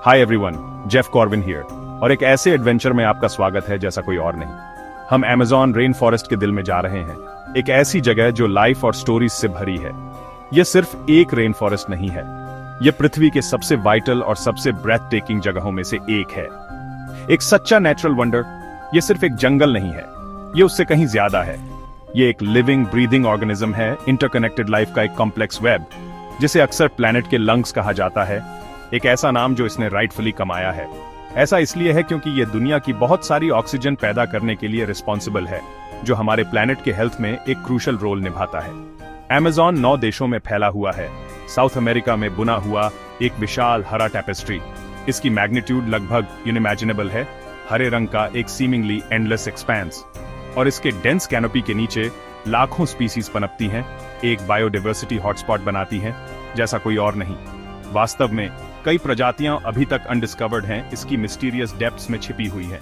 Hi everyone, Jeff कॉर्विन here और एक ऐसे एडवेंचर में आपका स्वागत है जैसा कोई और नहीं। हम अमेज़न रेन फॉरेस्ट के दिल में जा रहे हैं, एक ऐसी जगह जो लाइफ और स्टोरीज से भरी है। यह सिर्फ एक रेन फॉरेस्ट नहीं है, यह पृथ्वी के सबसे वाइटल और सबसे ब्रेथ टेकिंग जगहों में से एक है। एक सच्चा नेचुरल वंडर। यह सिर्फ एक जंगल नहीं है, यह उससे कहीं ज्यादा है। यह एक लिविंग ब्रीदिंग ऑर्गेनिज्म है, इंटरकनेक्टेड लाइफ का एक कॉम्प्लेक्स वेब, जिसे अक्सर प्लैनेट के लंग्स कहा जाता है। एक ऐसा नाम जो इसने राइटफुली कमाया है। ऐसा इसलिए है क्योंकि यह दुनिया की बहुत सारी ऑक्सीजन पैदा करने के लिए रिस्पॉन्सिबल है, जो हमारे प्लैनेट के हेल्थ में एक क्रूशल रोल निभाता है। अमेज़न 9 देशों में फैला हुआ है, साउथ अमेरिका में बुना हुआ एक विशाल हरा टेपेस्ट्री। इसकी मैग्नीट्यूड लगभग यूनिमैजिनेबल है, हरे रंग का एक सीमिंगली एंडलेस एक्सपेंस, और इसके डेंस कैनोपी के नीचे लाखों स्पीसीज पनपती हैं, एक बायोडाइवर्सिटी हॉटस्पॉट बनाती हैं जैसा कोई और नहीं। वास्तव में कई प्रजातियां अभी तक अनडिस्कवर्ड हैं, इसकी मिस्टीरियस डेप्थ्स में छिपी हुई हैं।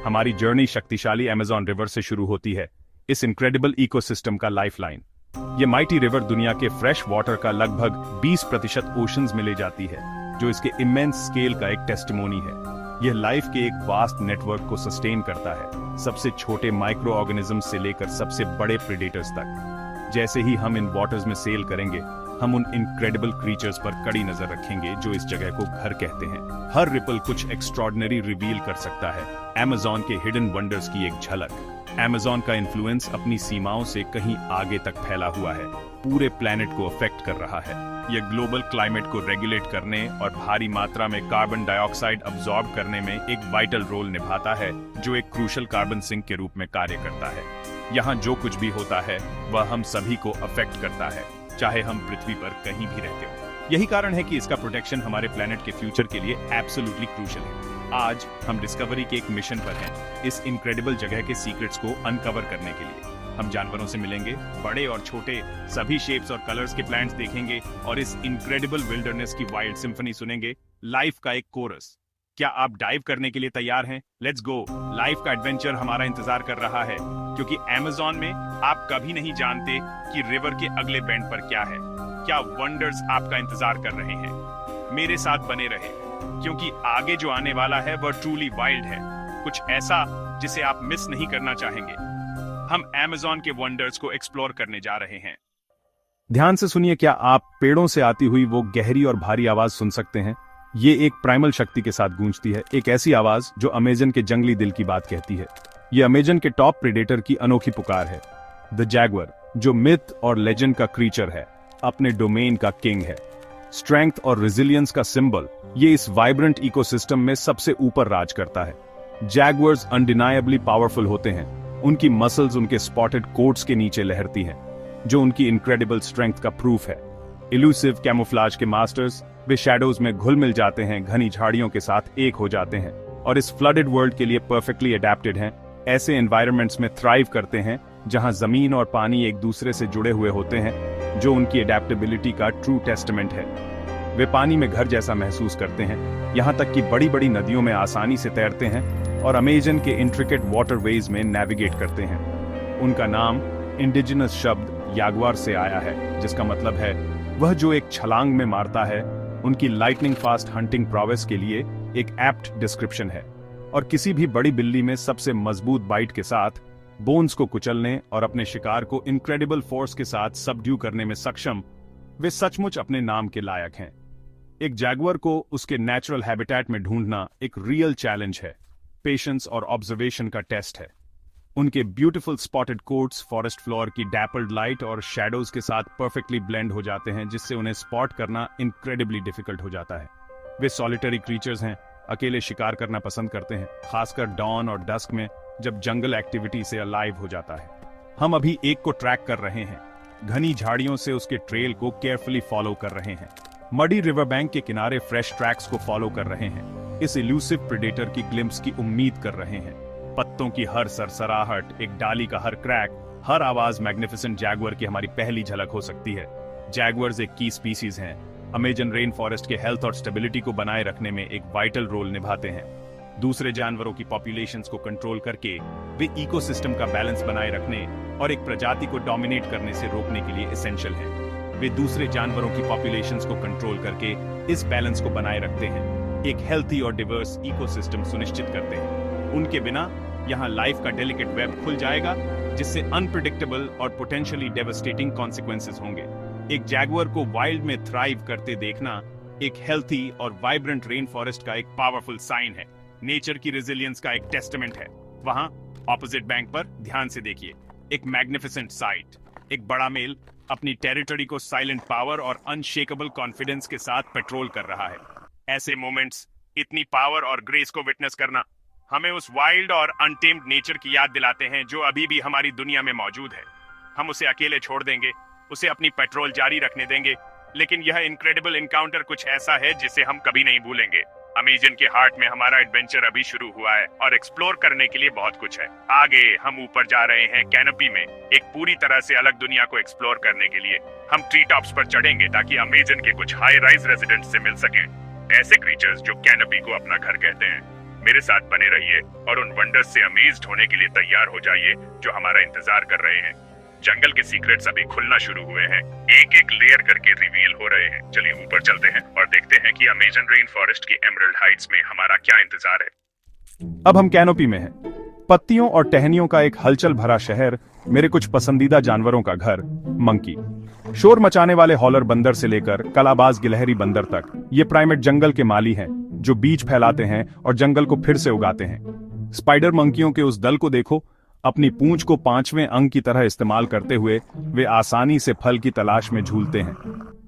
हमारी जर्नी शक्तिशाली अमेज़न रिवर से शुरू होती है, इस इनक्रेडिबल इकोसिस्टम का लाइफलाइन। ये माइटी रिवर दुनिया के फ्रेश वाटर का लगभग 20% ओशंस में ले जाती है, जो इसके इमेंस स्केल का एक टेस्टिमोनी है। यह लाइफ के एक वास्ट नेटवर्क को सस्टेन करता है, सबसे छोटे माइक्रो ऑर्गेनिज्म से लेकर सबसे बड़े प्रेडेटर्स तक। जैसे ही हम इन वाटर्स में सेल करेंगे, हम उन इनक्रेडिबल क्रीचर्स पर कड़ी नजर रखेंगे जो इस जगह को घर कहते हैं। हर रिपल कुछ एक्स्ट्रॉर्डिनरी रिवील कर सकता है, अमेज़न के हिडन वंडर्स की एक झलक। अमेज़न का इन्फ्लुएंस अपनी सीमाओं से कहीं आगे तक फैला हुआ है, पूरे प्लैनेट को अफेक्ट कर रहा है। यह ग्लोबल क्लाइमेट को रेगुलेट करने और भारी मात्रा में कार्बन डाइऑक्साइड अब्सॉर्ब करने में एक वाइटल रोल निभाता है, जो एक क्रूशल कार्बन सिंक के रूप में कार्य करता है। यहाँ जो कुछ भी होता है वह हम सभी को अफेक्ट करता है, चाहे हम पृथ्वी पर कहीं भी रहते हो। यही कारण है कि इसका प्रोटेक्शन हमारे प्लैनेट के फ्यूचर के लिए एब्सोल्युटली क्रूशियल है। आज हम डिस्कवरी के एक मिशन पर हैं, इस इनक्रेडिबल जगह के सीक्रेट्स को अनकवर करने के लिए। हम जानवरों से मिलेंगे, बड़े और छोटे सभी शेप्स और कलर्स के प्लांट्स देखेंगे और इस इनक्रेडिबल विल्डरनेस की वाइल्ड सिम्फनी सुनेंगे, लाइफ का एक कोरस। क्या आप डाइव करने के लिए तैयार हैं? Let's go. लाइफ का एडवेंचर हमारा इंतजार कर रहा है, क्योंकि अमेज़न में आप कभी नहीं जानते कि रिवर के अगले बेंड पर क्या है, क्या वंडर्स आपका इंतजार कर रहे हैं। मेरे साथ बने रहे, क्योंकि आगे जो आने वाला है वह ट्रूली वाइल्ड है, कुछ ऐसा जिसे आप मिस नहीं करना चाहेंगे। हम अमेज़न के वंडर्स को एक्सप्लोर करने जा रहे हैं। ध्यान से सुनिए, क्या आप पेड़ों से आती हुई वो गहरी और भारी आवाज सुन सकते हैं? ये एक प्राइमल शक्ति के साथ गूंजती है, एक ऐसी आवाज जो अमेज़न के जंगली दिल की बात कहती है। ये अमेज़न के टॉप प्रेडेटर की अनोखी पुकार है। द जैगुआर, जो मिथ और लेजेंड का क्रीचर है, अपने डोमेन का किंग है, स्ट्रेंथ और रेजिलियंस का सिंबल। ये इस वाइब्रेंट इकोसिस्टम में सबसे ऊपर राज करता है। जैगुआर्स अनडिनायबली पावरफुल होते हैं, उनकी मसल्स उनके स्पॉटेड कोट्स के नीचे लहरती हैं, जो उनकी इनक्रेडिबल स्ट्रेंथ का प्रूफ है। इल्यूसिव कैमोफ्लेज के मास्टर्स, वे शैडोज में घुल मिल जाते हैं, घनी झाड़ियों के साथ एक हो जाते हैं और इस फ्लडेड वर्ल्ड के लिए परफेक्टली अडेप्टेड हैं। ऐसे एनवायरनमेंट्स में थ्राइव करते हैं जहां जमीन और पानी एक दूसरे से जुड़े हुए होते हैं, जो उनकी अडेप्टेबिलिटी का ट्रू टेस्टमेंट है। वे पानी में घर जैसा महसूस करते हैं, यहाँ तक कि बड़ी बड़ी नदियों में आसानी से तैरते हैं और अमेज़न के इंट्रिकेट वाटरवेज में नेविगेट करते हैं। उनका नाम इंडिजिनस शब्द यागुआर से आया है, जिसका मतलब है वह जो एक छलांग में मारता है। उनकी लाइटनिंग फास्ट हंटिंग प्रोवेस के लिए एक एप्ट डिस्क्रिप्शन है, और किसी भी बड़ी बिल्ली में सबसे मजबूत बाइट के साथ बोन्स को कुचलने और अपने शिकार को इनक्रेडिबल फोर्स के साथ सबड्यू करने में सक्षम, वे सचमुच अपने नाम के लायक हैं। एक जैगुआर को उसके नेचुरल हैबिटेट में ढूंढना एक रियल चैलेंज है, पेशेंस और ऑब्जर्वेशन का टेस्ट है। उनके beautiful spotted quotes forest floor की डैपल्ड लाइट और शैडोज के साथ परफेक्टली ब्लेंड हो जाते हैं, जिससे उन्हें स्पॉट करना इनक्रेडिबली डिफिकल्ट हो जाता है। वे सॉलिटरी क्रीचर्स हैं, अकेले शिकार करना पसंद करते हैं, खासकर डॉन और डस्क में, जब जंगल एक्टिविटी से अलाइव हो जाता है। हम अभी एक को ट्रैक कर रहे हैं, घनी झाड़ियों से उसके ट्रेल को केयरफुली फॉलो कर रहे हैं, मडी रिवर बैंक के किनारे फ्रेश ट्रैक्स को फॉलो कर रहे हैं, इस इल्यूसिव प्रेडेटर की ग्लिम्स की उम्मीद कर रहे हैं। पत्तों की हर सरसराहट, एक डाली का हर क्रैक, हर आवाज मैग्निफिसेंट जैगुआर की हमारी पहली झलक हो सकती है। जैगुआर्स एक की स्पीसीज हैं, अमेज़न रेन फॉरेस्ट के हेल्थ और स्टेबिलिटी को बनाए रखने में एक वाइटल रोल निभाते हैं। दूसरे जानवरों की पॉपुलेशंस को कंट्रोल करके वे इकोसिस्टम का बैलेंस बनाए रखने और एक प्रजाति को डोमिनेट करने से रोकने के लिए एसेंशियल हैं। वे दूसरे जानवरों की पॉपुलेशंस को कंट्रोल करके इस बैलेंस को बनाए रखते हैं। एक हेल्थी और डिवर्स इकोसिस्टम सुनिश्चित करते हैं। उनके बिना यहाँ लाइफ का डेलिकेट वेब खुल जाएगा, जिससे अनप्रिडिक्टेबल और पोटेंशियली डेवास्टेटिंग कॉन्सिक्वेंसेस होंगे। एक जैगुआर को वाइल्ड में थ्राइव करते देखना एक हेल्थी और वाइब्रेंट रेन फॉरेस्ट का एक पावरफुल साइन है, नेचर की रेजिलियंस का एक टेस्टमेंट है। वहां ऑपोजिट बैंक पर ध्यान से देखिए, एक मैग्निफिसेंट साइट, एक बड़ा मेल अपनी टेरिटरी को साइलेंट पावर और अनशेकेबल कॉन्फिडेंस के साथ पेट्रोल कर रहा है। ऐसे मोमेंट्स, इतनी पावर और ग्रेस को विटनेस करना हमें उस वाइल्ड और अनटेम्ड नेचर की याद दिलाते हैं जो अभी भी हमारी दुनिया में मौजूद है। हम उसे अकेले छोड़ देंगे, उसे अपनी पेट्रोल जारी रखने देंगे, लेकिन यह इनक्रेडिबल एनकाउंटर कुछ ऐसा है जिसे हम कभी नहीं भूलेंगे। अमेज़न के हार्ट में हमारा एडवेंचर अभी शुरू हुआ है और एक्सप्लोर करने के लिए बहुत कुछ है। आगे हम ऊपर जा रहे हैं कैनोपी में, एक पूरी तरह से अलग दुनिया को एक्सप्लोर करने के लिए। हम ट्री टॉप्स पर चढ़ेंगे ताकि अमेज़न के कुछ हाई राइज रेजिडेंट्स से मिल सकें, ऐसे क्रीचर्स जो कैनोपी को अपना घर कहते हैं। मेरे साथ बने रहिए और उन वंडर्स से अमेज्ड होने के लिए तैयार हो जाइए जो हमारा इंतजार कर रहे हैं। जंगल के सीक्रेट्स अभी खुलना शुरू हुए हैं, एक एक लेयर करके रिवील हो रहे हैं। चलिए ऊपर चलते हैं और देखते हैं कि अमेज़न रेन फॉरेस्ट की एमरल्ड हाइट्स में हमारा क्या इंतजार है। अब हम कैनोपी में हैं, पत्तियों और टहनियों का एक हलचल भरा शहर, मेरे कुछ पसंदीदा जानवरों का घर मंकी। शोर मचाने वाले हॉलर बंदर से लेकर कलाबाज गिलहरी बंदर तक, ये प्राइमेट जंगल के माली हैं जो बीज फैलाते हैं और जंगल को फिर से उगाते हैं। स्पाइडर मंकियों के उस दल को देखो, अपनी पूंछ को 5वें अंग की तरह इस्तेमाल करते हुए वे आसानी से फल की तलाश में झूलते हैं।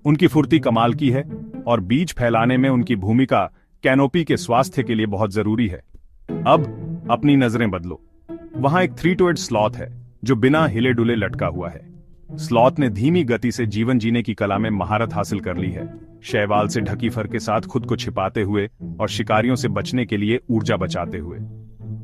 उनकी फुर्ती कमाल की है और बीज फैलाने में उनकी भूमिका कैनोपी के स्वास्थ्य के लिए बहुत जरूरी है। अब अपनी नजरें बदलो, वहां एक 3-toed स्लॉथ है जो बिना हिले डुले लटका हुआ है। स्लॉथ ने धीमी गति से जीवन जीने की कला में महारत हासिल कर ली है, शैवाल से ढकी फर के साथ खुद को छिपाते हुए और शिकारियों से बचने के लिए ऊर्जा बचाते हुए।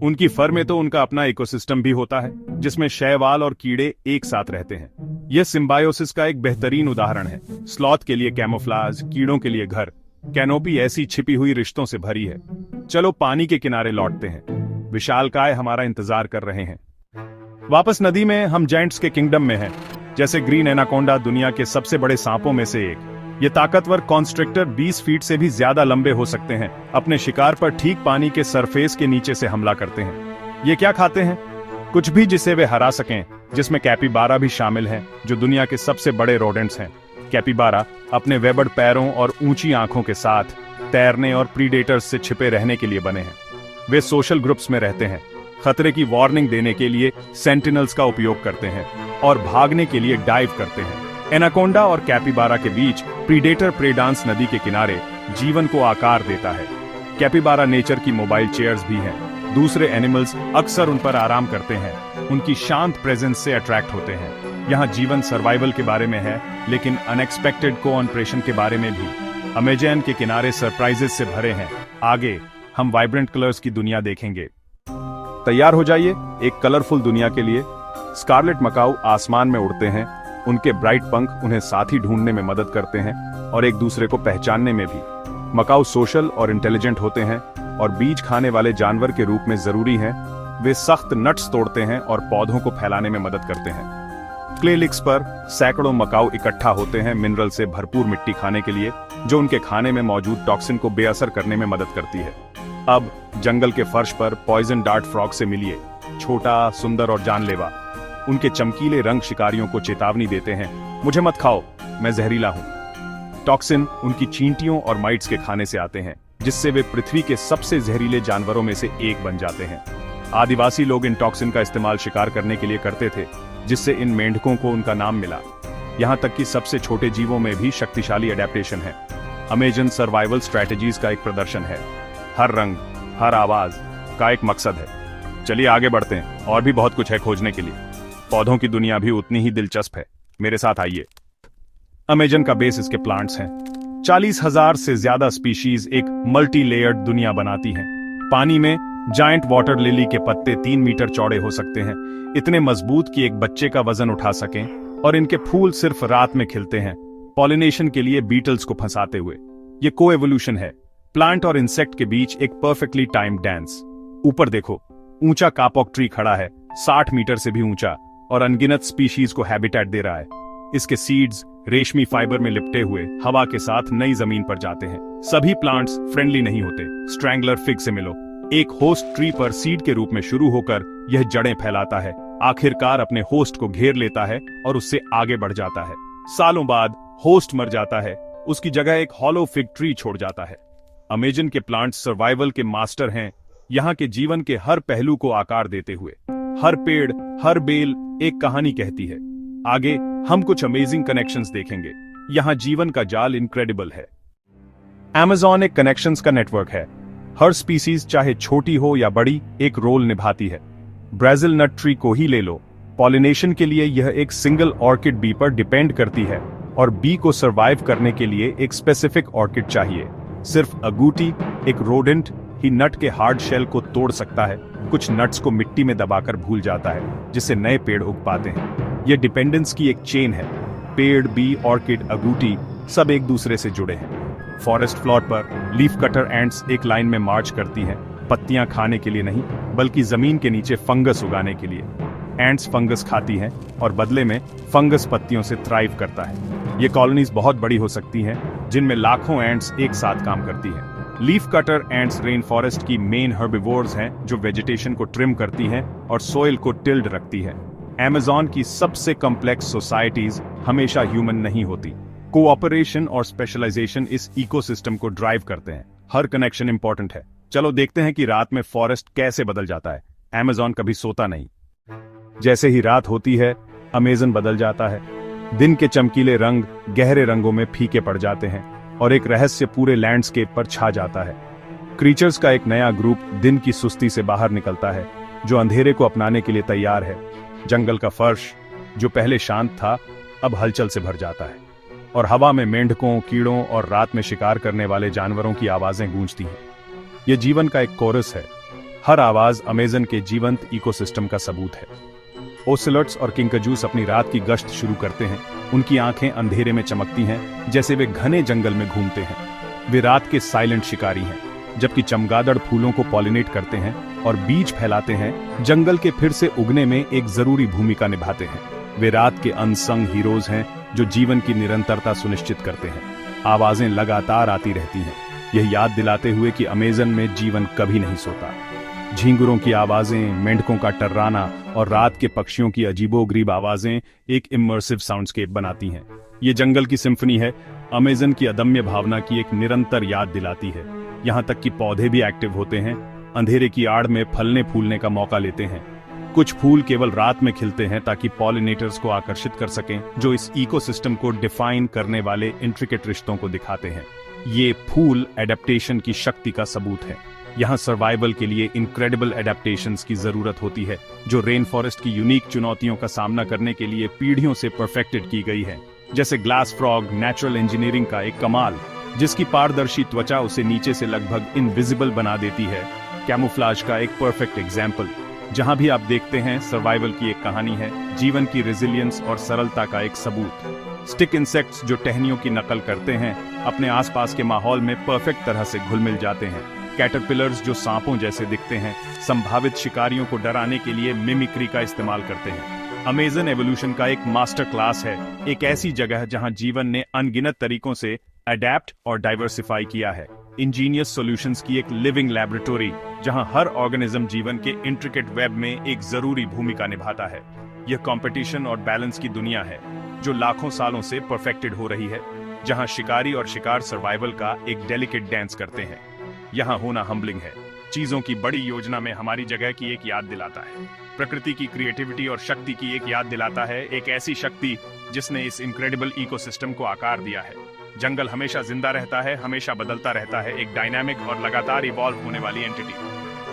उनकी फर में तो उनका अपना इकोसिस्टम भी होता है जिसमें शैवाल और कीड़े एक साथ रहते हैं। यह सिम्बायोसिस का एक बेहतरीन उदाहरण है। स्लॉथ के लिए कैमोफ्लाज, कीड़ों के लिए घर, कैनोपी ऐसी छिपी हुई रिश्तों से भरी है। चलो पानी के किनारे लौटते हैं, विशालकाय हमारा इंतजार कर रहे हैं। वापस नदी में हम जायंट्स के किंगडम में हैं, जैसे ग्रीन एनाकोंडा दुनिया के सबसे बड़े सांपों में से एक। ये ताकतवर कॉन्स्ट्रिक्टर 20 फीट से भी ज्यादा लंबे हो सकते हैं। अपने शिकार पर ठीक पानी के सरफेस के नीचे से हमला करते हैं। ये क्या खाते हैं? कुछ भी जिसे वे हरा सकें, जिसमें कैपिबारा भी शामिल हैं, जो दुनिया के सबसे बड़े रोडेंट्स हैं। कैपिबारा अपने वेबड पैरों और ऊंची आंखों के साथ तैरने और प्रीडेटर्स से छिपे रहने के लिए बने हैं। वे सोशल ग्रुप्स में रहते हैं, खतरे की वार्निंग देने के लिए सेंटिनल्स का उपयोग करते हैं और भागने के लिए डाइव करते हैं। एनाकोंडा और कैपिबारा के बीच प्रीडेटर प्रे डांस नदी के किनारे जीवन को आकार देता है। कैपिबारा नेचर की मोबाइल चेयर्स भी हैं। दूसरे एनिमल्स अक्सर उन पर आराम करते हैं, उनकी शांत प्रेजेंस से अट्रैक्ट होते हैं। यहाँ जीवन सर्वाइवल के बारे में है, लेकिन अनएक्सपेक्टेड कोऑपरेशन के बारे में भी। अमेज़न के किनारे सरप्राइजेस से भरे हैं। आगे हम वाइब्रेंट कलर्स की दुनिया देखेंगे। तैयार हो जाइए एक कलरफुल दुनिया के लिए। स्कारलेट मकाऊ आसमान में उड़ते हैं, उनके ब्राइट पंख उन्हें साथी ढूंढने में मदद करते हैं और एक दूसरे को पहचानने में भी। मकाऊ सोशल और इंटेलिजेंट होते हैं और बीज खाने वाले जानवर के रूप में जरूरी हैं। वे सख्त नट्स तोड़ते हैं और पौधों को फैलाने में मदद करते हैं। क्ले लिक्स पर सैकड़ों मकाऊ इकट्ठा होते हैं मिनरल से भरपूर मिट्टी खाने के लिए, जो उनके खाने में मौजूद टॉक्सिन को बेअसर करने में मदद करती है। अब जंगल के फर्श पर पॉइजन डार्ट फ्रॉग से मिलिए, छोटा, सुंदर और जानलेवा। उनके चमकीले रंग शिकारियों को चेतावनी देते हैं, मुझे मत खाओ, मैं जहरीला हूं। टॉक्सिन उनकी चींटियों और माइट्स के खाने से आते हैं, जिससे वे पृथ्वी के सबसे जहरीले जानवरों में से एक बन जाते हैं। आदिवासी लोग इन टॉक्सिन का इस्तेमाल शिकार करने के लिए करते थे, जिससे इन मेंढकों को उनका नाम मिला। यहां तक कि सबसे छोटे जीवों में भी शक्तिशाली अडेप्टेशन है। अमेज़न सर्वाइवल स्ट्रेटेजीज का एक प्रदर्शन है। हर रंग, हर आवाज का एक मकसद है। चलिए आगे बढ़ते हैं, और भी बहुत कुछ है खोजने के लिए। पौधों की दुनिया भी उतनी ही दिलचस्प है, मेरे साथ आइए। अमेज़न का बेस इसके प्लांट्स हैं। 40,000 से ज्यादा स्पीशीज एक मल्टी लेयर्ड दुनिया बनाती हैं। पानी में जायंट वाटर लिली के पत्ते 3 मीटर चौड़े हो सकते हैं, इतने मजबूत कि एक बच्चे का वजन उठा सकें, और इनके फूल सिर्फ रात में खिलते हैं, पॉलिनेशन के लिए बीटल्स को फंसाते हुए। ये कोएवोल्यूशन है, प्लांट और इंसेक्ट के बीच एक परफेक्टली टाइम्ड डांस। ऊपर देखो, ऊंचा कापॉक ट्री खड़ा है, 60 मीटर से भी ऊंचा, और अनगिनत स्पीशीज को हैबिटेट दे रहा है। इसके सीड्स रेशमी फाइबर में लिपटे हुए हवा के साथ नई जमीन पर जाते हैं। सभी प्लांट्स फ्रेंडली नहीं होते। स्ट्रैंगलर फिग से मिलो। एक होस्ट ट्री पर सीड के रूप में शुरू होकर यह जड़ें फैलाता है, आखिरकार अपने होस्ट को घेर लेता है और उससे आगे बढ़ जाता है। सालों बाद होस्ट मर जाता है, उसकी जगह एक हॉलो फिग ट्री छोड़ जाता है। अमेजन के प्लांट्स सर्वाइवल के मास्टर हैं, यहाँ के जीवन के हर पहलू को आकार देते हुए। हर पेड़, हर बेल एक कहानी कहती है। आगे हम कुछ अमेजिंग कनेक्शंस देखेंगे। यहाँ जीवन का जाल इनक्रेडिबल है। Amazon एक कनेक्शंस का नेटवर्क है। हर स्पीसीज चाहे छोटी हो या बड़ी एक रोल निभाती है। ब्राजील नट ट्री को ही ले लो, पॉलिनेशन के लिए यह एक सिंगल ऑर्किड बी पर डिपेंड करती है और बी को सरवाइव करने के लिए एक स्पेसिफिक ऑर्किड चाहिए। सिर्फ अगूटी, एक रोडेंट ही नट के हार्ड शेल को तोड़ सकता है, कुछ नट्स को मिट्टी में दबाकर भूल जाता है, जिससे नए पेड़ उग पाते हैं। यह डिपेंडेंस की एक चेन है। पेड़, बी, ऑर्किड, अगूटी सब एक दूसरे से जुड़े हैं। फॉरेस्ट फ्लोर पर लीफ कटर एंट्स एक लाइन में मार्च करती हैं, पत्तियां खाने के लिए नहीं बल्कि जमीन के नीचे फंगस उगाने के लिए। एंट्स फंगस खाती हैं और बदले में फंगस पत्तियों से थ्राइव करता है। ये कॉलोनीज बहुत बड़ी हो सकती हैं, जिनमें लाखों एंट्स एक साथ काम करती हैं। Leaf cutter ants rain forest की मेन हर्बिवोर्स हैं, जो वेजिटेशन को ट्रिम करती हैं और सोइल को टिल्ड रखती हैं। Amazon की सबसे कॉम्प्लेक्स सोसाइटीज हमेशा ह्यूमन नहीं होती। कोऑपरेशन और स्पेशलाइजेशन इस इकोसिस्टम को ड्राइव करते हैं। हर कनेक्शन इंपॉर्टेंट है। चलो देखते हैं कि रात में फॉरेस्ट कैसे बदल जाता है। Amazon कभी सोता नहीं। जैसे ही रात होती है, अमेजन बदल जाता है। दिन के चमकीले रंग गहरे रंगों में फीके पड़ जाते हैं और एक रहस्य पूरे लैंडस्केप पर छा जाता है। क्रीचर्स का एक नया ग्रुप दिन की सुस्ती से बाहर निकलता है, जो अंधेरे को अपनाने के लिए तैयार है। जंगल का फर्श, जो पहले शांत था, अब हलचल से भर जाता है और हवा में मेंढकों, कीड़ों और रात में शिकार करने वाले जानवरों की आवाजें गूंजती हैं। यह जीवन का एक कोरस है। हर आवाज अमेजन के जीवंत इकोसिस्टम का सबूत है। ओसेलोट्स और किंकजूस अपनी रात की गश्त शुरू करते हैं। उनकी आंखें अंधेरे में चमकती हैं, जैसे वे घने जंगल में घूमते हैं। वे रात के साइलेंट शिकारी हैं, जबकि चमगादड़ फूलों को पॉलिनेट करते हैं और बीज फैलाते हैं, जंगल के फिर से उगने में एक जरूरी भूमिका निभाते हैं। वे रात के अनसंग हीरोज हैं, जो जीवन की निरंतरता सुनिश्चित करते हैं। आवाजें लगातार आती रहती हैं, यह याद दिलाते हुए कि अमेजन में जीवन कभी नहीं सोता। झींगुरों की आवाजें, मेंढकों का टर्राना और रात के पक्षियों की अजीबोगरीब आवाजें एक इमर्सिव साउंडस्केप बनाती हैं। ये जंगल की सिम्फनी है, अमेजन की अदम्य भावना की एक निरंतर याद दिलाती है। यहाँ तक कि पौधे भी एक्टिव होते हैं, अंधेरे की आड़ में फलने फूलने का मौका लेते हैं। कुछ फूल केवल रात में खिलते हैं ताकि पॉलिनेटर्स को आकर्षित कर सकें, जो इस इकोसिस्टम को डिफाइन करने वाले इंट्रिकेट रिश्तों को दिखाते हैं। ये फूल एडेप्टेशन की शक्ति का सबूत है। यहाँ सर्वाइवल के लिए इनक्रेडिबल एडेप्टेशंस की जरूरत होती है, जो रेन फॉरेस्ट की यूनिक चुनौतियों का सामना करने के लिए पीढ़ियों से परफेक्टेड की गई है। जैसे ग्लास फ्रॉग, नेचुरल इंजीनियरिंग का एक कमाल, जिसकी पारदर्शी त्वचा उसे नीचे से लगभग इनविजिबल बना देती है। कैमोफ्लाज का एक परफेक्ट एग्जाम्पल, जहां भी आप देखते हैं सर्वाइवल की एक कहानी है, जीवन की रेजिलियंस और सरलता का एक सबूत। स्टिक इंसेक्ट्स जो टहनियों की नकल करते हैं, अपने आसपास के माहौल में परफेक्ट तरह से घुल मिल जाते हैं। कैटरपिलर्स जो सांपों जैसे दिखते हैं, संभावित शिकारियों को डराने के लिए मिमिक्री का इस्तेमाल करते हैं। अमेजन एवोल्यूशन का एक मास्टर क्लास है, एक ऐसी जगह जहां जीवन ने अनगिनत तरीकों से अडेप्ट और डाइवर्सिफाई किया है। इंजीनियस सॉल्यूशंस की एक लिविंग लैबोरेटरी, जहां हर ऑर्गेनिज्म जीवन के इंट्रिकेट वेब में एक जरूरी भूमिका निभाता है। यह कंपटीशन और बैलेंस की दुनिया है, जो लाखों सालों से परफेक्टेड हो रही है, जहां शिकारी और शिकार सर्वाइवल का एक डेलिकेट डांस करते हैं। यहाँ होना हम्बलिंग है। चीजों की बड़ी योजना में हमारी जगह की एक याद दिलाता है। प्रकृति की क्रिएटिविटी और शक्ति की एक याद दिलाता है, एक ऐसी शक्ति जिसने इस इनक्रेडिबल इकोसिस्टम को आकार दिया है। जंगल हमेशा जिंदा रहता है, हमेशा बदलता रहता है, एक डायनामिक और लगातार इवॉल्व होने वाली एंटिटी।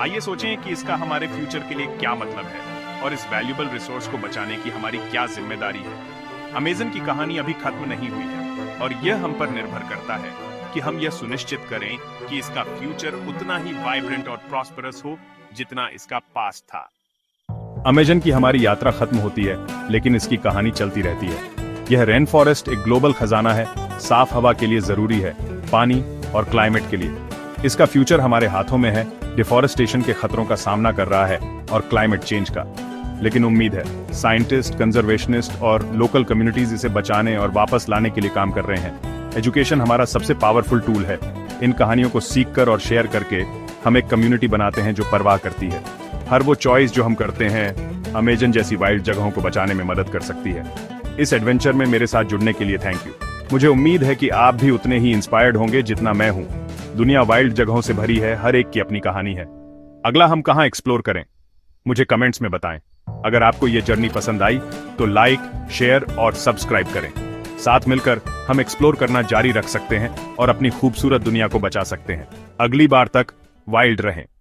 आइए सोचें कि इसका हमारे फ्यूचर के लिए क्या मतलब है और इस वैल्यूएबल रिसोर्स को बचाने की हमारी क्या जिम्मेदारी है। अमेजन की कहानी अभी खत्म नहीं हुई है और यह हम पर निर्भर करता है कि हम यह सुनिश्चित करें कि इसका फ्यूचर उतना ही वाइब्रेंट और प्रॉस्परस हो जितना इसका पास्ट था। अमेजन की हमारी यात्रा खत्म होती है, लेकिन इसकी कहानी चलती रहती है। यह रेन फॉरेस्ट एक ग्लोबल खजाना है, साफ हवा के लिए जरूरी है, पानी और क्लाइमेट के लिए। इसका फ्यूचर हमारे हाथों में है, डिफॉरेस्टेशन के खतरों का सामना कर रहा है और क्लाइमेट चेंज का। लेकिन उम्मीद है, साइंटिस्ट, कंजर्वेशनिस्ट और लोकल कम्युनिटीज इसे बचाने और वापस लाने के लिए काम कर रहे हैं। एजुकेशन हमारा सबसे पावरफुल टूल है। इन कहानियों को सीखकर और शेयर करके हम एक कम्युनिटी बनाते हैं जो परवाह करती है। हर वो चॉइस जो हम करते हैं अमेजन जैसी वाइल्ड जगहों को बचाने में मदद कर सकती है। इस एडवेंचर में मेरे साथ जुड़ने के लिए थैंक यू। मुझे उम्मीद है कि आप भी उतने ही इंस्पायर्ड होंगे जितना मैं हूं। दुनिया वाइल्ड जगहों से भरी है, हर एक की अपनी कहानी है। अगला हम कहां एक्सप्लोर करें, मुझे कमेंट्स में बताएं। अगर आपको ये जर्नी पसंद आई तो लाइक, शेयर और सब्सक्राइब करें। साथ मिलकर हम एक्सप्लोर करना जारी रख सकते हैं और अपनी खूबसूरत दुनिया को बचा सकते हैं। अगली बार तक वाइल्ड रहें।